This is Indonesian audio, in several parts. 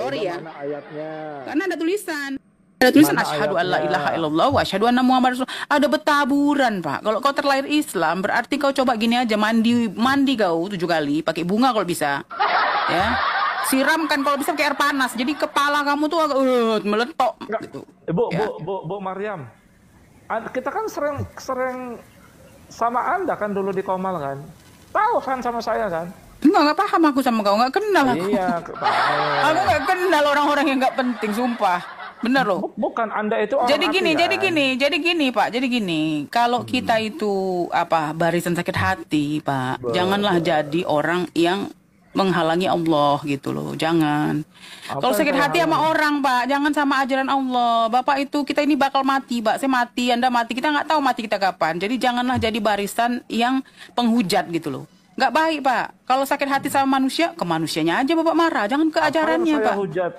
sorry ya. Mana ayatnya? Karena ada tulisan. Ada tulisan Mana asyhadu alla ayatnya? ilaha illallah wa asyhadu anna muhammadar rasulullah. Ada betaburan, Pak. Kalau kau terlahir Islam, berarti kau coba gini aja, mandi kau 7 kali, pakai bunga kalau bisa. Ya. Siramkan kalau bisa pakai air panas. Jadi kepala kamu tuh agak meletok Enggak. gitu. Bu, Ya. Bu Maryam. Kita kan sering sama Anda kan dulu di Komal kan? Tahu kan sama saya kan? Enggak paham aku sama kau, enggak kenal aku. Iya, Aku enggak kenal orang-orang yang enggak penting, sumpah. Bener loh. bukan Anda itu orang Jadi gini, api, kan? jadi gini, Pak. Jadi gini, kalau kita itu barisan sakit hati, Pak, janganlah jadi orang yang menghalangi Allah gitu loh. Jangan. Apa Kalau yang sakit saya hati sama halangi? orang, Pak, jangan sama ajaran Allah. Bapak itu kita ini bakal mati, Pak. Saya mati, Anda mati. Kita nggak tahu mati kita kapan. Jadi janganlah jadi barisan yang penghujat gitu loh. Nggak baik, Pak. Kalau sakit hati sama manusia, ke manusianya aja Bapak marah. Jangan ke Apa yang ajarannya, saya Pak. hujat?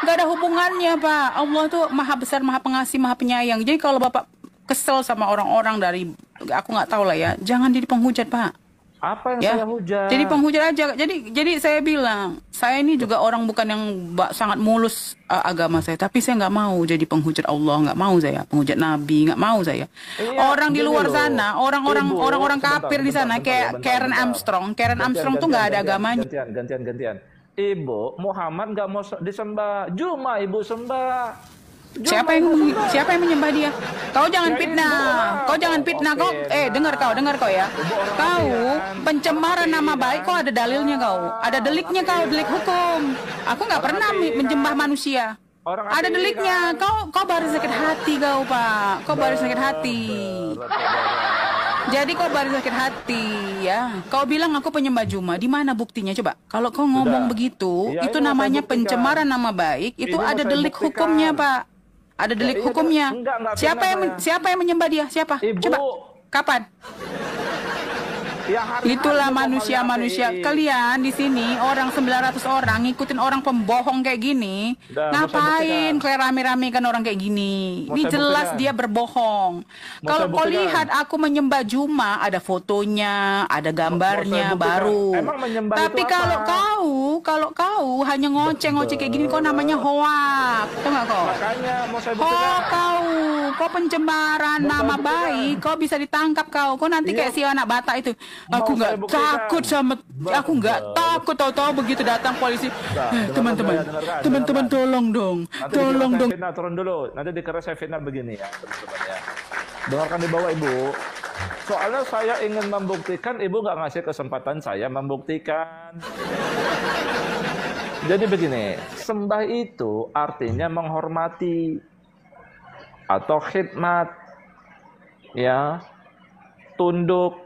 Nggak ada hubungannya, Pak. Allah tuh maha besar, maha pengasih, maha penyayang. Jadi kalau Bapak kesel sama orang-orang dari, aku nggak tahu lah ya, jangan jadi penghujat, Pak. Apa yang Ya, saya hujat? jadi penghujat aja. Jadi saya bilang, saya ini juga orang bukan yang sangat mulus agama saya, tapi saya nggak mau jadi penghujat Allah, nggak mau saya penghujat Nabi, nggak mau saya. Iya, Orang di gini luar loh. sana, orang-orang Ibu, orang-orang sebentar, kafir di sebentar, sana, sebentar, kayak bentar, Karen bentar. Armstrong. Karen Armstrong tuh nggak ada agamanya. Gantian. Ibu, Muhammad nggak mau disembah. Cuma Ibu sembah. Siapa yang menyembah dia? Kau jangan Ya, fitnah. Ibu. Kau jangan fitnah. Kau dengar kau ya. Ibu orang Kau Apian. pencemaran Orang nama Apian. baik, kau ada dalilnya kau. Ada deliknya kau, delik hukum. Aku nggak Orang pernah Apian. menyembah manusia. Orang Ada Apian. deliknya. Kau baru sakit hati kau, Pak. Kau baru sakit hati. Jadi kau baru sakit hati ya. Kau bilang aku penyembah Juma. Di mana buktinya coba? Kalau kau ngomong begitu, Ya, itu ini mau namanya saya buktikan. pencemaran nama baik. Itu Ini mau ada saya delik buktikan. hukumnya, Pak. Ada delik iya, hukumnya. enggak Siapa yang menyembah dia? Siapa? Ibu. Coba. Kapan? Ya, hari-hari Itulah Ibu manusia-manusia ngomongnya kalian di sini, orang 900 orang ngikutin orang pembohong kayak gini. Dah, mau saya Ngapain buktikan. kayak rame-ramekan orang kayak gini? Mau Ini saya jelas buktikan. dia berbohong. Mau Kalau saya kau buktikan. lihat aku menyembah Juma, ada fotonya, ada gambarnya Mau saya buktikan. baru. Emang menyembah Tapi itu kalau kau hanya ngoceh-ngoceh kayak gini, kau namanya hoak. Tahu nggak kau? Makanya mau saya Oh buktikan. kau pencemaran Mau saya nama buktikan. baik, kau bisa ditangkap kau. Kau nanti Iya. kayak si anak Batak itu. Mau Aku saya nggak buktikan. takut sama, aku nggak takut tahu-tahu begitu datang polisi. Dengarkan Teman-teman, saya, dengarkan, teman-teman dengarkan. tolong dong, Nanti tolong dikira dong. saya fitnah, turun dulu. Nanti dikira saya fitnah begini ya, teman-teman ya. Dengarkan di bawah Ibu. Soalnya saya ingin membuktikan, Ibu nggak ngasih kesempatan saya membuktikan. Jadi begini, sembah itu artinya menghormati atau khidmat, ya, tunduk,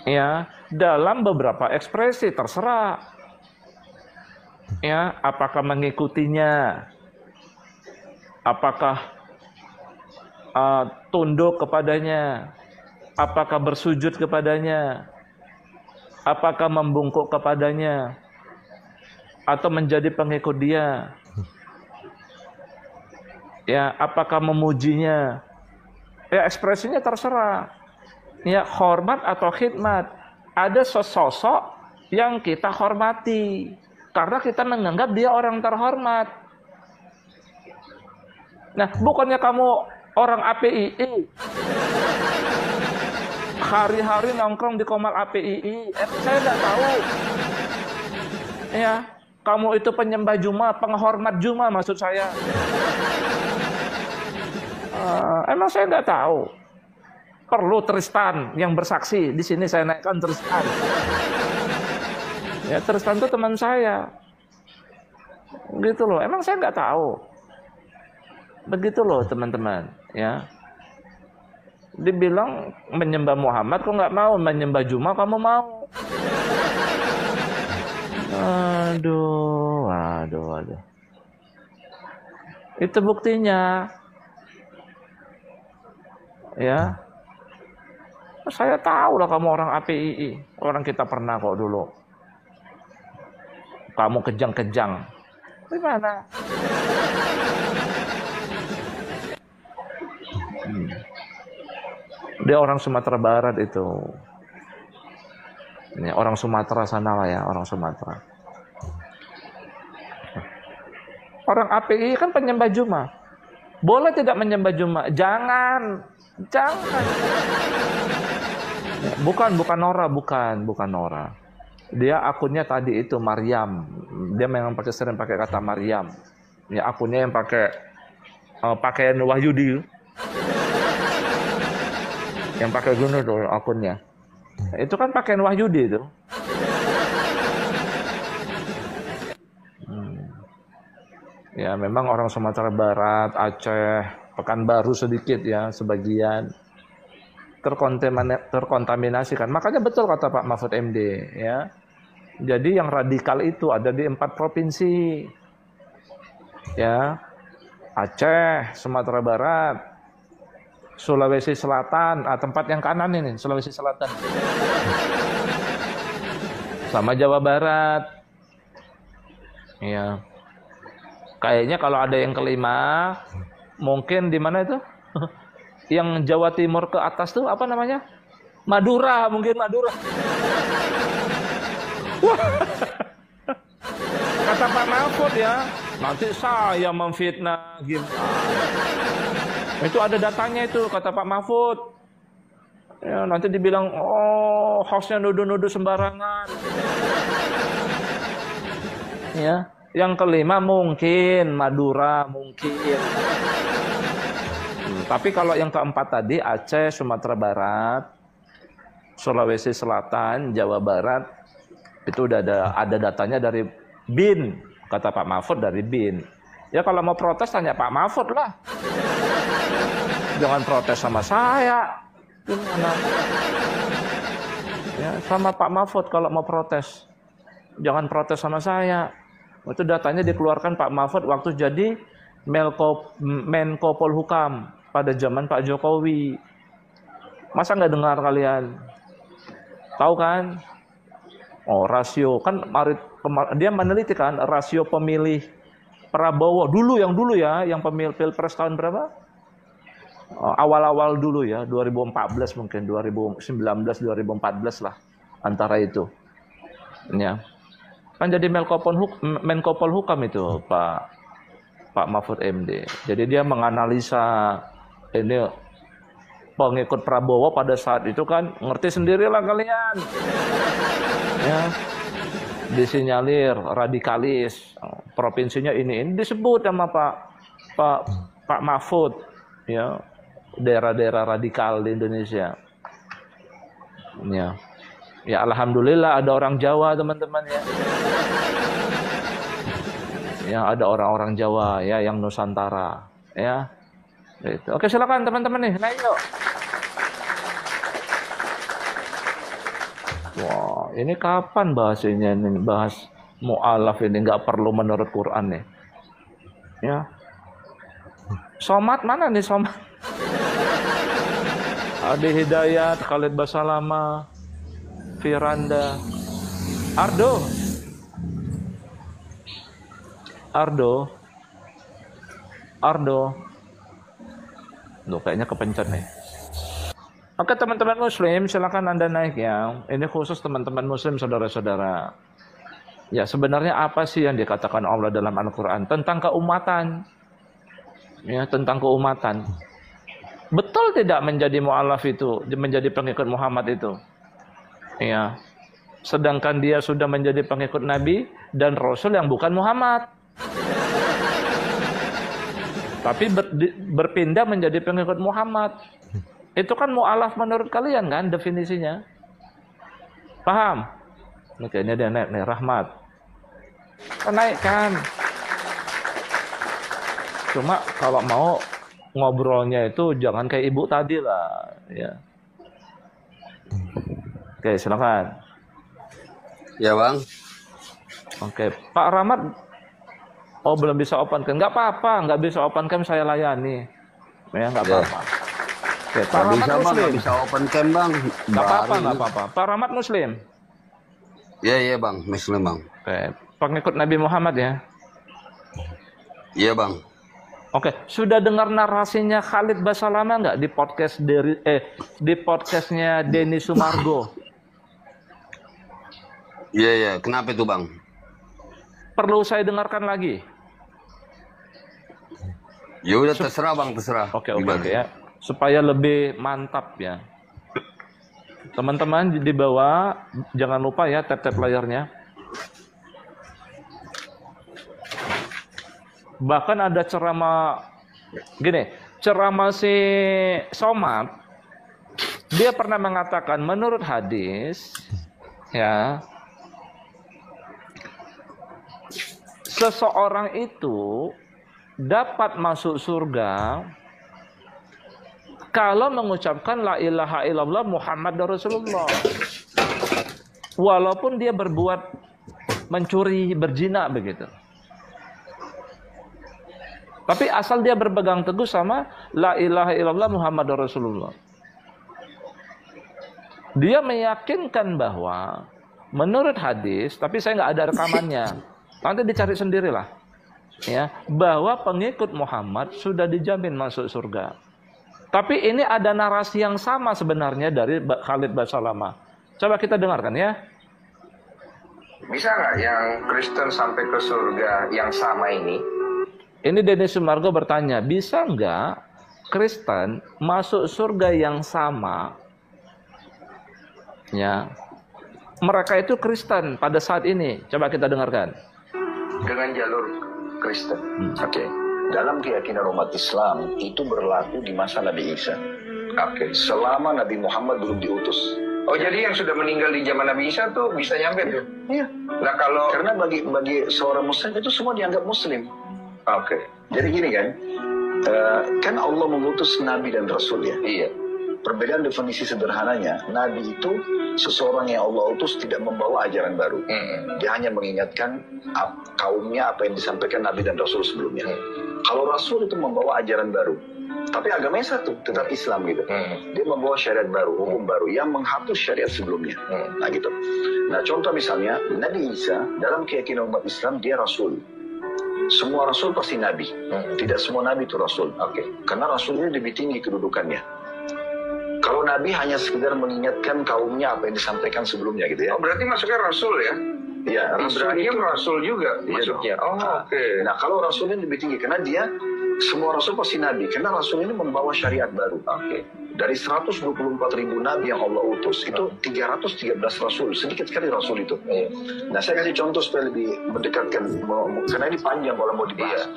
ya, dalam beberapa ekspresi terserah, ya, apakah mengikutinya, apakah tunduk kepadanya, apakah bersujud kepadanya, apakah membungkuk kepadanya, atau menjadi pengikut dia, ya, apakah memujinya, ya, ekspresinya terserah, ya, hormat atau khidmat. Ada sosok yang kita hormati karena kita menganggap dia orang terhormat. Nah, bukannya kamu orang APII, hari-hari nongkrong di Komal APII, saya nggak tahu. Ya, kamu itu penyembah Juma, penghormat Juma maksud saya. Emang saya nggak tahu. Perlu Tristan yang bersaksi. Di sini saya naikkan Tristan. Ya, Tristan itu teman saya. Gitu loh. Emang saya nggak tahu. Begitu loh teman-teman. Ya. Dibilang menyembah Muhammad, kok nggak mau. Menyembah Juma, kamu mau. Aduh. Itu buktinya. Ya. Saya tahu lah kamu orang APII. Orang kita pernah kok dulu. Kamu kejang-kejang. Gimana? Dia orang Sumatera Barat itu. Ini orang Sumatera sana lah ya, orang Sumatera. Orang API kan penyembah Jumat. Boleh tidak menyembah Jumat? Jangan. Bukan Nora. Dia akunnya tadi itu Maryam. Dia memang sering pakai kata Maryam. Ya, akunnya yang pakai pakaian Wahyudi. Yang pakai gini tuh akunnya. Itu kan pakaian Wahyudi itu. Ya, memang orang Sumatera Barat, Aceh, Pekanbaru sedikit ya, sebagian terkontaminasi kan. Makanya betul kata Pak Mahfud MD ya. Jadi yang radikal itu ada di 4 provinsi. Ya. Aceh, Sumatera Barat, Sulawesi Selatan, tempat yang kanan ini, Sulawesi Selatan. Sama Jawa Barat. Ya. Kayaknya kalau ada yang kelima, mungkin di mana itu? Yang Jawa Timur ke atas tuh apa namanya? Madura, mungkin Madura. Wah. Kata Pak Mahfud ya, nanti saya memfitnah gimana? Itu ada datanya itu, kata Pak Mahfud. Ya, nanti dibilang, oh, hostnya nuduh-nuduh sembarangan. Ya. Yang kelima mungkin Madura, mungkin. Tapi kalau yang keempat tadi Aceh, Sumatera Barat, Sulawesi Selatan, Jawa Barat, itu udah ada datanya dari BIN, kata Pak Mahfud dari BIN. Ya kalau mau protes tanya Pak Mahfud lah. Jangan protes sama saya. Gimana? Ya, sama Pak Mahfud kalau mau protes. Jangan protes sama saya. Itu datanya dikeluarkan Pak Mahfud waktu jadi Menko Polhukam pada zaman Pak Jokowi. Masa nggak dengar kalian? Tahu kan? Oh, rasio kan dia meneliti kan rasio pemilih Prabowo dulu ya, yang pemilih Pilpres tahun berapa? Awal-awal dulu ya, 2014 mungkin 2019 2014 lah antara itu. Ya. Kan jadi Menko Polhukam itu Pak Mahfud MD. Jadi dia menganalisa ini pengikut Prabowo pada saat itu kan ngerti sendirilah kalian. Ya. Disinyalir radikalis. Provinsinya ini disebut sama Pak Mahfud ya. Daerah-daerah radikal di Indonesia. Ya. Ya alhamdulillah ada orang Jawa teman-teman ya. Ya ada orang-orang Jawa ya yang Nusantara ya. Gitu. Oke silakan teman-teman nih naik yuk. Wah ini kapan bahasanya ini bahas mu'alaf ini nggak perlu menurut Quran nih. Ya. Somat mana nih Somat? Adi Hidayat, Khalid Basalama, Firanda, Ardo. Loh, kayaknya kepencet nih. Oke teman-teman muslim, silakan Anda naik ya. Ini khusus teman-teman muslim saudara-saudara. Ya sebenarnya apa sih yang dikatakan Allah dalam Al-Quran? Tentang keumatan. Ya, tentang keumatan. Betul tidak menjadi mu'alaf itu, menjadi pengikut Muhammad itu? Ya. Sedangkan dia sudah menjadi pengikut Nabi dan Rasul yang bukan Muhammad. Tapi berpindah menjadi pengikut Muhammad. Itu kan mu'alaf menurut kalian kan definisinya? Paham? Ini kayaknya dia naik nih, Rahmat. Naikkan. Cuma kalau mau ngobrolnya itu jangan kayak ibu tadi lah. Ya. Oke, silakan. Ya bang. Oke, Pak Rahmat. Oh belum bisa open cam. Nggak apa-apa, nggak bisa open cam saya layani. Ya nggak apa-apa. Oke, Pak Rahmat Muslim. Nggak bisa open cam bang. Nggak apa-apa. Pak Rahmat Muslim. Iya bang, Muslim bang. Oke, pengikut Nabi Muhammad ya. Iya bang. Oke, sudah dengar narasinya Khalid Basalama nggak di podcastnya Denny Sumargo? Iya, kenapa itu bang? Perlu saya dengarkan lagi? Ya udah terserah bang, terserah. Oke Gimana? ya. Supaya lebih mantap ya. Teman-teman di bawah jangan lupa ya tap-tap layarnya. Bahkan ada ceramah gini, ceramah si Somad, dia pernah mengatakan menurut hadis ya, seseorang itu dapat masuk surga kalau mengucapkan la ilaha illallah Muhammad Rasulullah. Walaupun dia berbuat mencuri, berzina begitu. Tapi asal dia berpegang teguh sama la ilaha illallah Muhammad Rasulullah. Dia meyakinkan bahwa menurut hadis, tapi saya nggak ada rekamannya. Nanti dicari sendirilah. Ya, bahwa pengikut Muhammad sudah dijamin masuk surga. Tapi ini ada narasi yang sama sebenarnya dari Khalid Basalamah. Coba kita dengarkan ya. Bisa nggak yang Kristen sampai ke surga yang sama ini? Ini Denny Sumargo bertanya, bisa nggak Kristen masuk surga yang sama? Ya, mereka itu Kristen pada saat ini. Coba kita dengarkan. Dengan jalur Kristen. Oke. Dalam keyakinan umat Islam itu berlaku di masa Nabi Isa. Oke. Selama Nabi Muhammad belum diutus. Oh, jadi yang sudah meninggal di zaman Nabi Isa tuh bisa nyampe tuh? Iya. Nah kalau karena bagi seorang Muslim itu semua dianggap Muslim. Oke. Jadi gini kan Allah mengutus Nabi dan Rasul ya. Iya. Perbedaan definisi sederhananya, Nabi itu seseorang yang Allah utus tidak membawa ajaran baru. Dia hanya mengingatkan kaumnya apa yang disampaikan Nabi dan Rasul sebelumnya. Kalau Rasul itu membawa ajaran baru, tapi agamanya satu, tetap Islam gitu. Dia membawa syariat baru, hukum baru yang menghapus syariat sebelumnya. Nah gitu. Nah contoh misalnya Nabi Isa dalam keyakinan umat Islam dia Rasul. Semua Rasul pasti Nabi. Tidak semua Nabi itu Rasul. Karena Rasul ini lebih tinggi kedudukannya. Kalau Nabi hanya sekedar mengingatkan kaumnya apa yang disampaikan sebelumnya gitu ya. Oh berarti masuknya Rasul ya? Iya, Ibrahim Rasul juga maksudnya. Oh oke. Nah kalau Rasul ini lebih tinggi karena dia semua Rasul pasti Nabi. Karena Rasul ini membawa syariat baru. Dari 124.000 Nabi yang Allah utus, itu 313 Rasul. Sedikit sekali Rasul itu. Nah saya kasih contoh supaya lebih mendekatkan. Karena ini panjang kalau mau dibahas.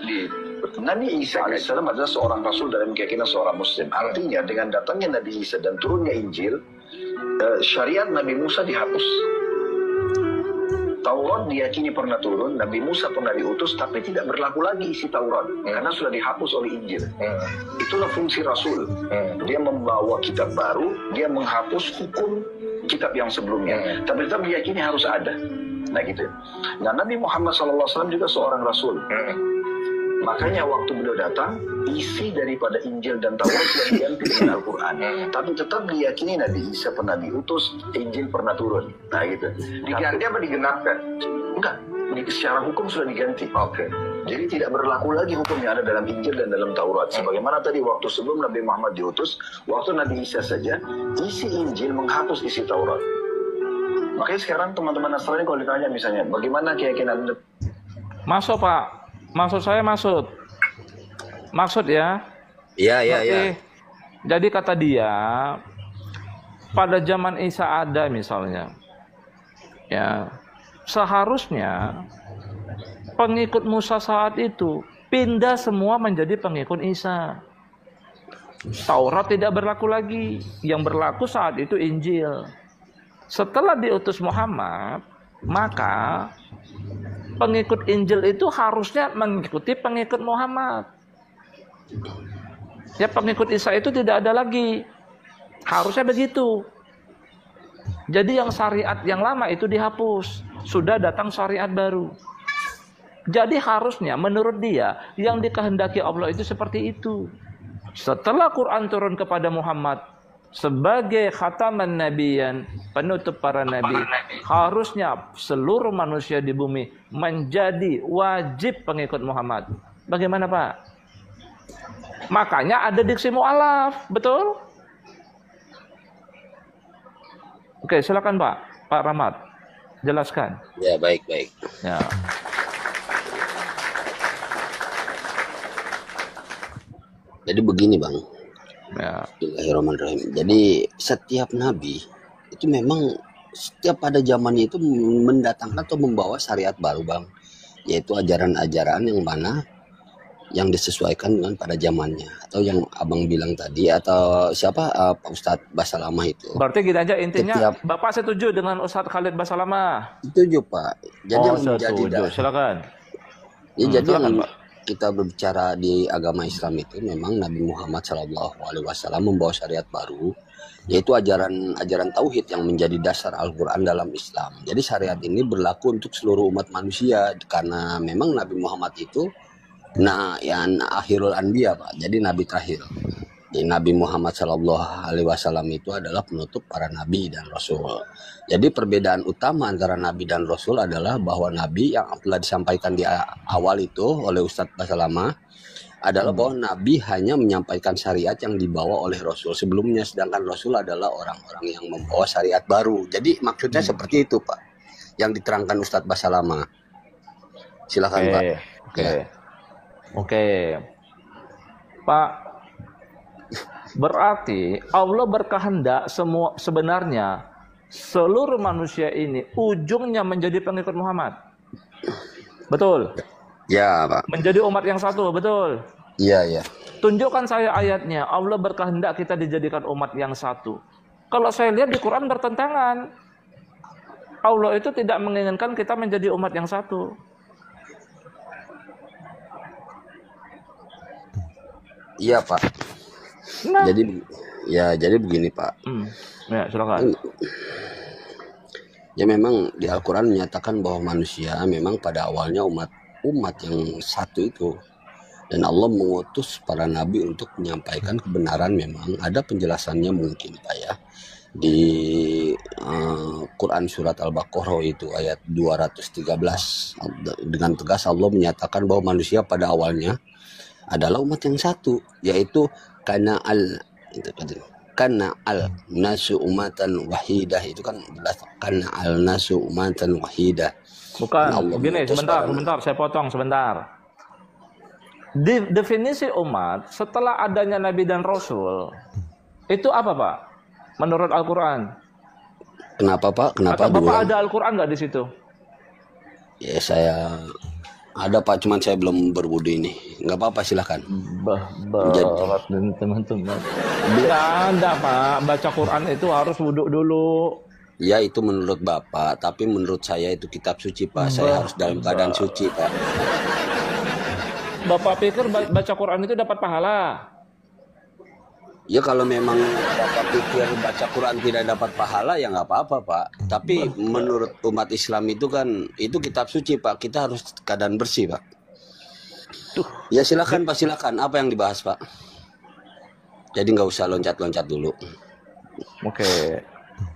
Nabi Isa AS adalah seorang Rasul dalam keyakinan seorang Muslim. Artinya dengan datangnya Nabi Isa dan turunnya Injil, syariat Nabi Musa dihapus. Taurat diyakini pernah turun, Nabi Musa pernah diutus, tapi tidak berlaku lagi isi Taurat. Karena sudah dihapus oleh Injil. Itulah fungsi Rasul. Dia membawa kitab baru, dia menghapus hukum kitab yang sebelumnya. Tapi tetap diyakini harus ada. Nah gitu. Nah Nabi Muhammad SAW juga seorang Rasul. Makanya waktu beliau datang, isi daripada Injil dan Taurat yang diganti dengan Al-Quran. Tapi tetap diyakini Nabi Isa pernah diutus, Injil pernah turun. Nah gitu. Diganti apa digenapkan? Enggak. Secara hukum sudah diganti. Jadi tidak berlaku lagi hukum yang ada dalam Injil dan dalam Taurat. Sebagaimana tadi waktu sebelum Nabi Muhammad diutus, waktu Nabi Isa saja, isi Injil menghapus isi Taurat. Makanya sekarang teman-teman Nasrani kalau ditanya misalnya, bagaimana keyakinan Anda? Masuk Pak. Maksud saya maksud ya. Iya. Jadi kata dia, pada zaman Isa ada misalnya, ya seharusnya pengikut Musa saat itu pindah semua menjadi pengikut Isa. Taurat tidak berlaku lagi, yang berlaku saat itu Injil. Setelah diutus Muhammad, maka pengikut Injil itu harusnya mengikuti pengikut Muhammad. Ya pengikut Isa itu tidak ada lagi. Harusnya begitu. Jadi yang syariat yang lama itu dihapus. Sudah datang syariat baru. Jadi harusnya menurut dia yang dikehendaki Allah itu seperti itu. Setelah Quran turun kepada Muhammad sebagai khataman nabiyan, penutup para nabi, harusnya seluruh manusia di bumi menjadi wajib pengikut Muhammad. Bagaimana Pak? Makanya ada diksi mu'alaf, betul? Oke, silakan Pak Rahmat, jelaskan. Ya baik. Ya. Jadi begini Bang, Ya. Bismillahirrahmanirrahim. Jadi setiap nabi itu memang setiap pada zamannya itu mendatangkan atau membawa syariat baru Bang, yaitu ajaran-ajaran yang mana yang disesuaikan dengan pada zamannya, atau yang abang bilang tadi, atau siapa Pak Ustadz Basalamah itu. Berarti gini aja intinya, Setiap Bapak setuju dengan Ustadz Khalid Basalamah? setuju Pak. Jadi Oh, yang menjadi setuju. Silakan. ya, jadi Silakan, yang Pak. kita berbicara di agama Islam itu memang Nabi Muhammad SAW membawa syariat baru, yaitu ajaran tauhid yang menjadi dasar Al-Quran dalam Islam. Jadi syariat ini berlaku untuk seluruh umat manusia karena memang Nabi Muhammad itu akhirul anbiya Pak. Jadi nabi terakhir. Jadi Nabi Muhammad SAW itu adalah penutup para nabi dan rasul. Jadi perbedaan utama antara nabi dan rasul adalah bahwa nabi yang telah disampaikan di awal itu oleh Ustadz Basalamah adalah bahwa nabi hanya menyampaikan syariat yang dibawa oleh rasul sebelumnya, sedangkan rasul adalah orang-orang yang membawa syariat baru. Jadi maksudnya seperti itu Pak, yang diterangkan Ustadz Basalamah. Silakan Pak. Oke. Pak, berarti Allah berkehendak sebenarnya seluruh manusia ini ujungnya menjadi pengikut Muhammad. Betul? Ya Pak. Menjadi umat yang satu, betul? Iya. Tunjukkan saya ayatnya. Allah berkehendak kita dijadikan umat yang satu. Kalau saya lihat di Quran bertentangan. Allah itu tidak menginginkan kita menjadi umat yang satu. Iya Pak. Nah. Jadi begini Pak. Ya, silakan. Ya memang di Al-Quran menyatakan bahwa manusia memang pada awalnya umat yang satu itu, dan Allah mengutus para nabi untuk menyampaikan kebenaran. Memang ada penjelasannya mungkin Pak ya di Quran surat Al-Baqarah itu ayat 213 dengan tegas Allah menyatakan bahwa manusia pada awalnya adalah umat yang satu, yaitu karena nasu umatan wahidah, itu kan jelas karena al nasu umatan wahidah. Bukan, begini, sebentar, saya potong sebentar. Definisi umat setelah adanya Nabi dan Rasul itu apa Pak? Menurut Al-Quran? Kenapa Pak? Kenapa? Atau Bapak ada Al-Quran nggak di situ? Ya saya ada Pak, cuman saya belum berbudi ini. Nggak apa-apa, silakan. Berat teman-teman. Nggak ada Pak, baca Quran itu harus wudhu dulu. Ya itu menurut Bapak, tapi menurut saya itu kitab suci Pak. Saya harus dalam keadaan suci Pak. Bapak pikir baca Quran itu dapat pahala? Ya kalau memang Bapak pikir baca Quran tidak dapat pahala ya nggak apa-apa Pak. Tapi menurut umat Islam itu kan itu kitab suci Pak. Kita harus keadaan bersih Pak. Ya silakan Pak, silakan. Apa yang dibahas Pak? Jadi nggak usah loncat-loncat dulu. Oke.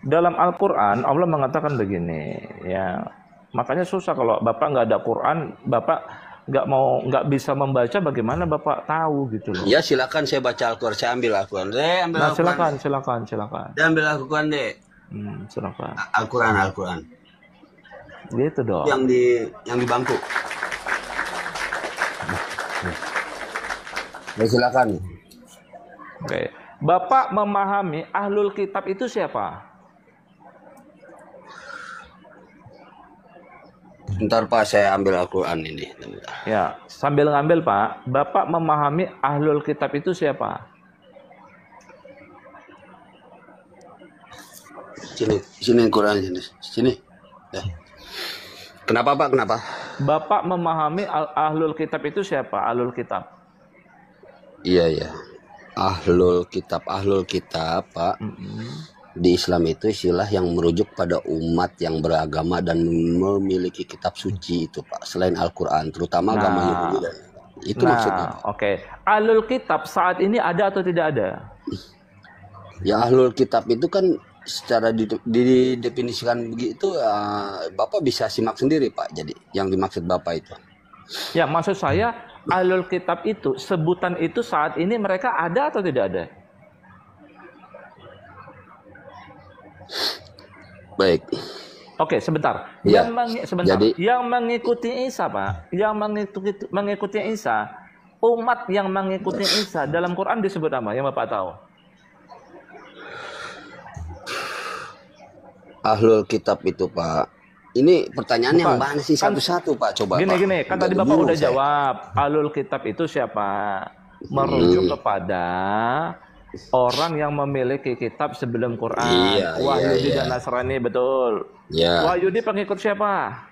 Dalam Al-Quran Allah mengatakan begini ya. Makanya susah kalau Bapak nggak ada Quran, Bapak nggak bisa membaca, bagaimana Bapak tahu gitu loh. Ya silakan, saya baca Al-Quran, saya ambil Al-Quran. Silakan. Dia ambil Al-Quran deh. Silakan. Al-Quran. Gitu dong. Yang di bangku. Ya silakan. Oke. Bapak memahami ahlul kitab itu siapa? Bentar Pak, saya ambil Al-Quran ini. Ya, sambil ngambil Pak, Bapak memahami ahlul kitab itu siapa? Sini Quran sini. Ya. Kenapa Pak? Kenapa? Bapak memahami ahlul kitab itu siapa? Ahlul kitab. Iya. Ahlul kitab Pak. Di Islam itu istilah yang merujuk pada umat yang beragama dan memiliki kitab suci itu Pak, selain Al-Quran, terutama agama Yahudi dan itu maksudnya. Oke. Ahlul kitab saat ini ada atau tidak ada? Ya ahlul kitab itu kan secara didefinisikan begitu, Bapak bisa simak sendiri Pak. Jadi yang dimaksud Bapak itu. Ya maksud saya ahlul kitab itu, sebutan itu saat ini mereka ada atau tidak ada? Baik. Oke, sebentar. Ya, Yang mengikuti Isa, Pak. Yang mengikuti Isa, Umat yang mengikuti Isa dalam Quran disebut apa? Yang Bapak tahu? Ahlul kitab itu, Pak. Ini pertanyaan yang Bukan. mana sih satu-satu, Pak? Coba, Pak. Gini, kan tadi Udah Bapak bingung udah saya. jawab. Ahlul kitab itu siapa? Merujuk kepada orang yang memiliki kitab sebelum Quran. Iya, Wahyudi iya. dan Nasrani, betul. Ya. Wahyudi pengikut siapa?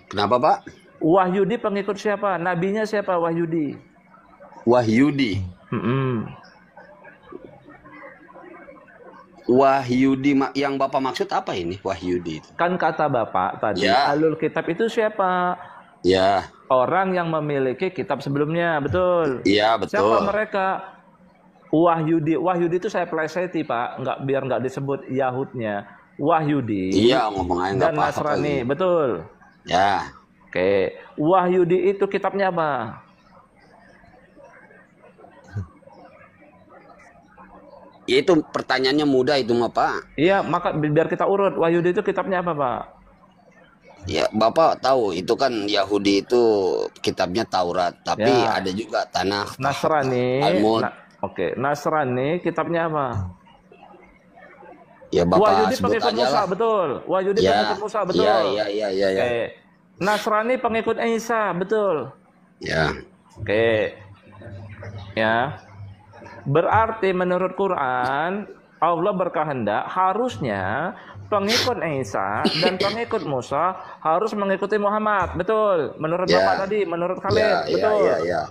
Kenapa, Pak? Wahyudi pengikut siapa? Nabinya siapa Wahyudi? Wahyudi. Wahyudi yang Bapak maksud apa ini? Wahyudi itu. Kan kata Bapak tadi, Ya. Ahlul kitab itu siapa? Ya. Orang yang memiliki kitab sebelumnya, betul. Iya, Siapa betul. mereka? Wahyudi. Wahyudi itu saya pleseti, Pak. Biar nggak disebut Yahudnya. Wahyudi Iya, ngomong aja nggak dan apa-apa. Nasrani, betul. Ya. Oke. Wahyudi itu kitabnya apa? Itu pertanyaannya mudah itu mah, Pak. Iya, maka biar kita urut. Wahyudi itu kitabnya apa, Pak? Ya, Bapak tahu itu kan Yahudi itu kitabnya Taurat, tapi Ya. ada juga Tanakh, Nasrani. Talmud. Oke, Nasrani kitabnya apa? Ya, Bapak Wahyudi sebut pengikut aja Musa, lah. betul. Wahyudi Ya. pengikut Musa, betul. Iya, iya, iya, iya. Oke. Nasrani pengikut Isa, betul. Ya. Oke. Ya. Berarti menurut Quran, Allah berkehendak harusnya pengikut Isa dan pengikut Musa harus mengikuti Muhammad, betul. Menurut Ya. Bapak tadi, menurut Ya, kalian, ya, betul. ya, ya.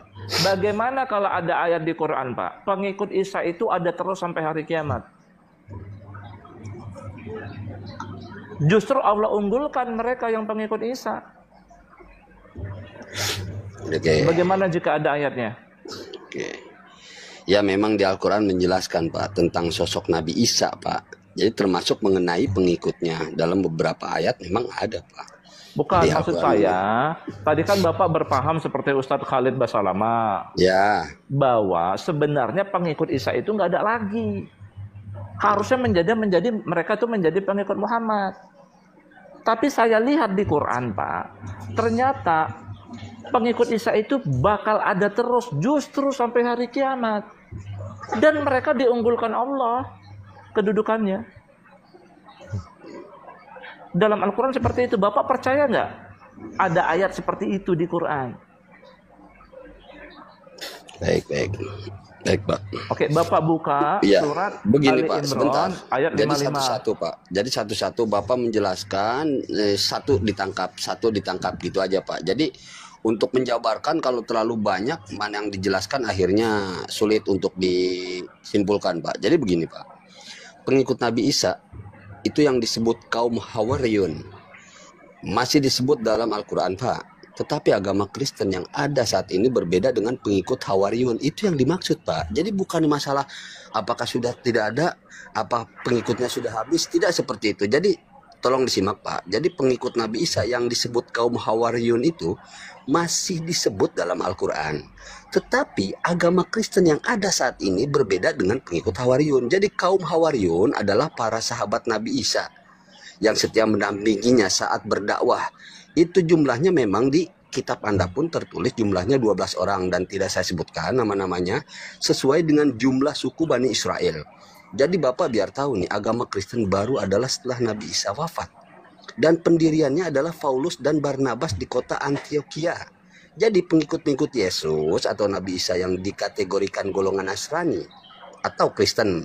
Bagaimana kalau ada ayat di Quran, Pak? Pengikut Isa itu ada terus sampai hari kiamat. Justru Allah unggulkan mereka yang pengikut Isa. Oke. Bagaimana jika ada ayatnya? Oke. Ya, memang di Al-Quran menjelaskan, Pak, tentang sosok Nabi Isa, Pak. Jadi termasuk mengenai pengikutnya. Dalam beberapa ayat memang ada, Pak. Bukan, Di maksud Al-Quran. saya, tadi kan Bapak berpaham seperti Ustadz Khalid Basalama, Ya. bahwa sebenarnya pengikut Isa itu nggak ada lagi. Harusnya menjadi mereka itu menjadi pengikut Muhammad. Tapi saya lihat di Quran, Pak, ternyata pengikut Isa itu bakal ada terus justru sampai hari kiamat. Dan mereka diunggulkan Allah kedudukannya. Dalam Al-Quran seperti itu. Bapak percaya nggak ada ayat seperti itu di Quran? Baik, baik. Baik, Pak. Oke, Bapak buka Iya, surat begini Ali Pak, Imran sebentar. ayat Jadi 55. satu-satu Pak. Jadi satu-satu Bapak menjelaskan, satu ditangkap gitu aja Pak. Jadi untuk menjabarkan kalau terlalu banyak mana yang dijelaskan akhirnya sulit untuk disimpulkan Pak. Jadi begini Pak. Pengikut Nabi Isa itu yang disebut kaum Hawariyun. Masih disebut dalam Al-Quran Pak. Tetapi agama Kristen yang ada saat ini berbeda dengan pengikut Hawariyun. Itu yang dimaksud Pak. Jadi bukan masalah apakah sudah tidak ada, apa pengikutnya sudah habis. Tidak seperti itu. Jadi tolong disimak Pak. Jadi pengikut Nabi Isa yang disebut kaum Hawariyun itu masih disebut dalam Al-Quran. Tetapi agama Kristen yang ada saat ini berbeda dengan pengikut Hawariyun. Jadi kaum Hawariyun adalah para sahabat Nabi Isa yang setia mendampinginya saat berdakwah. Itu jumlahnya memang di kitab Anda pun tertulis jumlahnya 12 orang dan tidak saya sebutkan nama-namanya sesuai dengan jumlah suku Bani Israel. Jadi Bapak biar tahu nih, agama Kristen baru adalah setelah Nabi Isa wafat. Dan pendiriannya adalah Paulus dan Barnabas di kota Antioquia. Jadi pengikut-pengikut Yesus atau Nabi Isa yang dikategorikan golongan Nasrani atau Kristen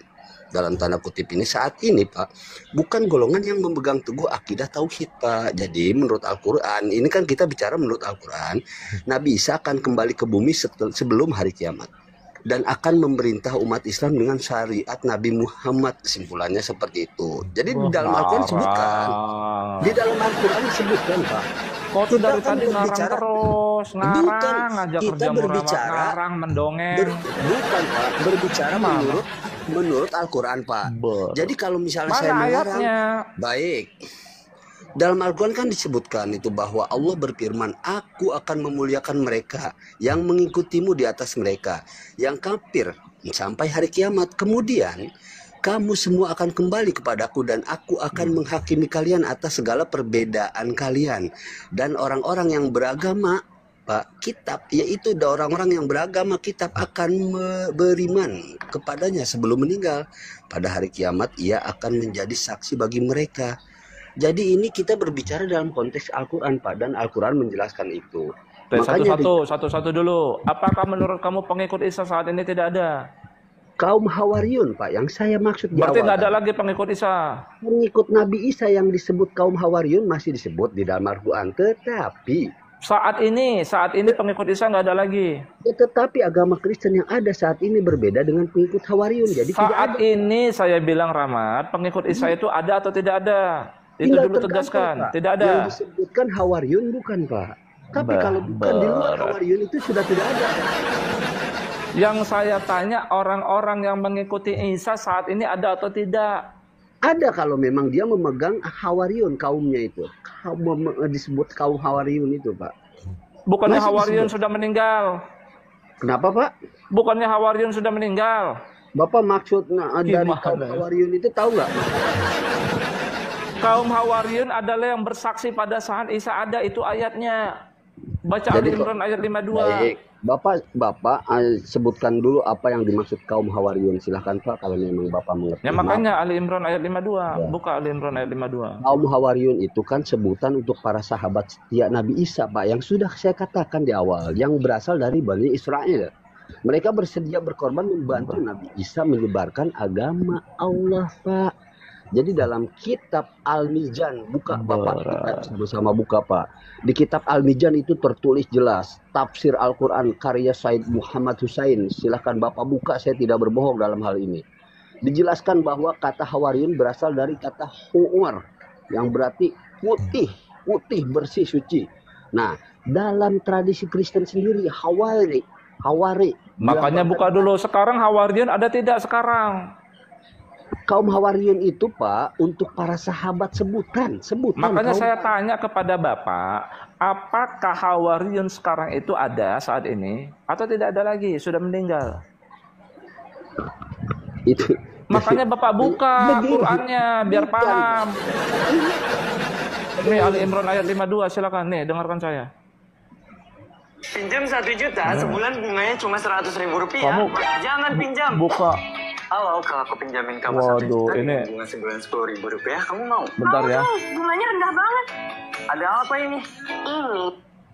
dalam tanda kutip ini saat ini Pak, bukan golongan yang memegang teguh akidah tauhid Pak. Jadi menurut Al-Quran, ini kan kita bicara menurut Al-Quran, Nabi Isa akan kembali ke bumi sebelum hari kiamat dan akan memerintah umat Islam dengan syariat Nabi Muhammad. Kesimpulannya seperti itu. Jadi di dalam Al-Quran disebutkan, di dalam Al-Quran disebutkan Pak. Kau tuh dari Kita kan tadi ngarang berbicara- terus, ngarang Bukan, aja kita kerja berbicara- ngarang mendongeng. Bukan Pak, berbicara menurut Al-Quran Pak. Jadi kalau misalnya Mana saya mengarang, ayatnya? baik. Dalam Al-Quran kan disebutkan itu bahwa Allah berfirman, aku akan memuliakan mereka yang mengikutimu di atas mereka, yang kafir sampai hari kiamat. Kemudian kamu semua akan kembali kepadaku dan aku akan menghakimi kalian atas segala perbedaan kalian. Dan orang-orang yang beragama Pak, kitab, yaitu orang-orang yang beragama kitab akan beriman kepadanya sebelum meninggal. Pada hari kiamat ia akan menjadi saksi bagi mereka. Jadi ini kita berbicara dalam konteks Al-Quran, Pak, dan Al-Quran menjelaskan itu. Satu-satu dulu. Apakah menurut kamu pengikut Isa saat ini tidak ada? Kaum Hawariyun, Pak, yang saya maksud di Berarti awal. nggak ada lagi pengikut Isa. Pengikut Nabi Isa yang disebut kaum Hawariyun masih disebut di dalam Al-Quran, tetapi Saat ini pengikut Isa nggak ada lagi. tetapi agama Kristen yang ada saat ini berbeda dengan pengikut Hawariyun. Jadi tidak Saat ada. ini saya bilang Rahmat, pengikut Isa itu ada atau tidak ada? Itu Tinggal dulu tergantung, tegaskan. Pak. Tidak ada. Yang disebutkan Hawariyun bukan, Pak. Tapi kalau bukan di luar Hawariyun itu sudah tidak ada. Yang saya tanya, orang-orang yang mengikuti Isa saat ini ada atau tidak? Ada kalau memang dia memegang Hawariyun kaumnya itu. Disebut kaum Hawariyun itu, Pak. Bukannya Masih Hawariyun disebut. sudah meninggal? Kenapa, Pak? Bukannya Hawariyun sudah meninggal? Bapak maksud dari Gimana kaum ya? Hawariyun itu tahu nggak? Kaum Hawariyun adalah yang bersaksi pada saat Isa ada, itu ayatnya. Baca Jadi Ali Imran ayat 52. Baik. Bapak sebutkan dulu apa yang dimaksud kaum Hawariyun. Silahkan, Pak, kalau memang Bapak mengerti. Ya Maaf. makanya Ali Imran ayat 52. Buka Ali Imran ayat 52. Kaum Hawariyun itu kan sebutan untuk para sahabat setia Nabi Isa, Pak, yang sudah saya katakan di awal, yang berasal dari Bani Israel. Mereka bersedia berkorban membantu Nabi Isa menyebarkan agama Allah, Pak. Jadi dalam kitab Al-Mizan, buka Bapak, kita bersama buka, Pak. Di kitab Al-Mizan itu tertulis jelas tafsir Al-Quran karya Said Muhammad Husain. Silahkan Bapak buka, saya tidak berbohong dalam hal ini. Dijelaskan bahwa kata Hawariyun berasal dari kata Hu'mar, yang berarti putih, bersih, suci. Nah, dalam tradisi Kristen sendiri, Hawari. Makanya buka dulu. Sekarang Hawariyun ada tidak sekarang? Kaum Hawariyun itu, Pak, untuk para sahabat sebutan. Makanya kaum... saya tanya kepada Bapak, apakah Hawariyun sekarang itu ada saat ini atau tidak ada lagi? Sudah meninggal. Itu. Makanya Bapak buka Qurannya biar paham. Nih Ali Imran ayat 52, silakan nih dengarkan saya. Pinjam 1 juta, sebulan bunganya cuma 100.000 rupiah. Kamu Jangan pinjam. buka. Halo, kalau aku pinjamin kamu 1 Waduh, juta, ini bunga sebulan 10.000 rupiah, kamu mau? bentar ya. Bunganya rendah banget. Ada apa ini?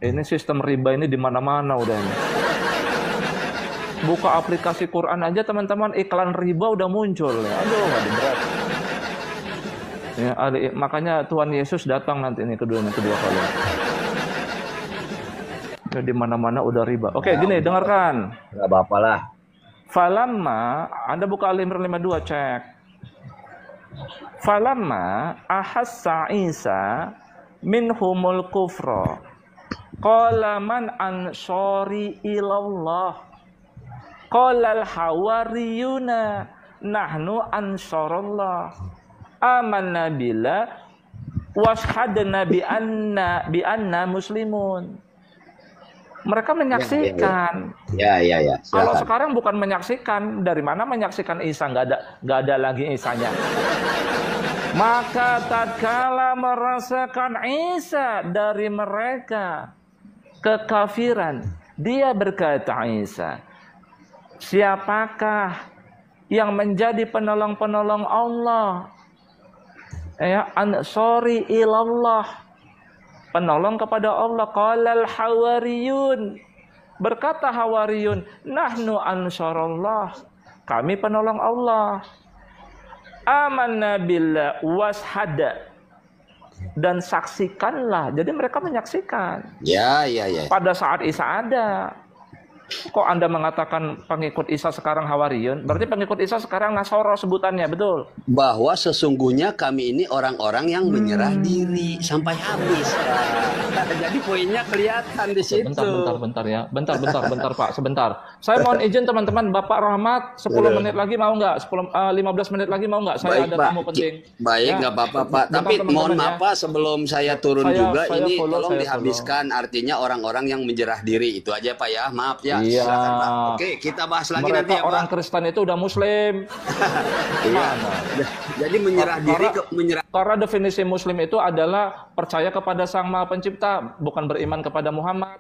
Ini sistem riba ini di mana-mana udah ini. Buka aplikasi Quran aja teman-teman, iklan riba udah muncul ya. Aduh, nggak berat. Ya, makanya Tuhan Yesus datang nanti ini kedua kali. Ya, di mana-mana udah riba. Oke, gini, dengarkan. Gak apa-apa lah. Falamma, Anda buka Al Imran 52, cek. Falamma ahassa Isa minhumul kufra. Qala man ansari ilallah. Qala al-hawariyuna nahnu ansarullah. Amanna billah washhadna bi anna muslimun. Mereka menyaksikan. Ya. Kalau sekarang bukan menyaksikan, dari mana menyaksikan Isa? Nggak ada lagi Isanya. Maka tatkala merasakan Isa dari mereka kekafiran, dia berkata Isa, siapakah yang menjadi penolong-penolong Allah? Ya, ansori ilallah. Penolong kepada Allah. Qalal hawariyun. Berkata Hawariyun, nahnu ansarullah. Kami penolong Allah. Amanna billah washhada. Dan saksikanlah. Jadi mereka menyaksikan. Ya. Pada saat Isa ada. Kok Anda mengatakan pengikut Isa sekarang Hawariyun? Berarti pengikut Isa sekarang Nasoro sebutannya, betul? Bahwa sesungguhnya kami ini orang-orang yang menyerah diri sampai habis. Jadi poinnya kelihatan di situ. Bentar ya. Bentar Pak, sebentar. Saya mohon izin teman-teman, Bapak Rahmat 10 menit lagi mau nggak? 15 menit lagi mau nggak? Saya Baik, ada Pak. tamu penting. Baik, Ya. nggak apa-apa, Pak. Bentar, Tapi teman-teman, mohon ya. maaf, Pak, sebelum saya turun juga, saya ini follow, tolong saya dihabiskan. Artinya orang-orang yang menyerah diri. Itu aja, Pak, ya. Maaf ya. Ya, Iya. silakan Pak. Oke, kita bahas lagi Mereka nanti ya Pak. orang Kristen itu udah Muslim. Iya. Jadi menyerah diri Karena definisi Muslim itu adalah percaya kepada Sang Maha Pencipta, bukan beriman kepada Muhammad.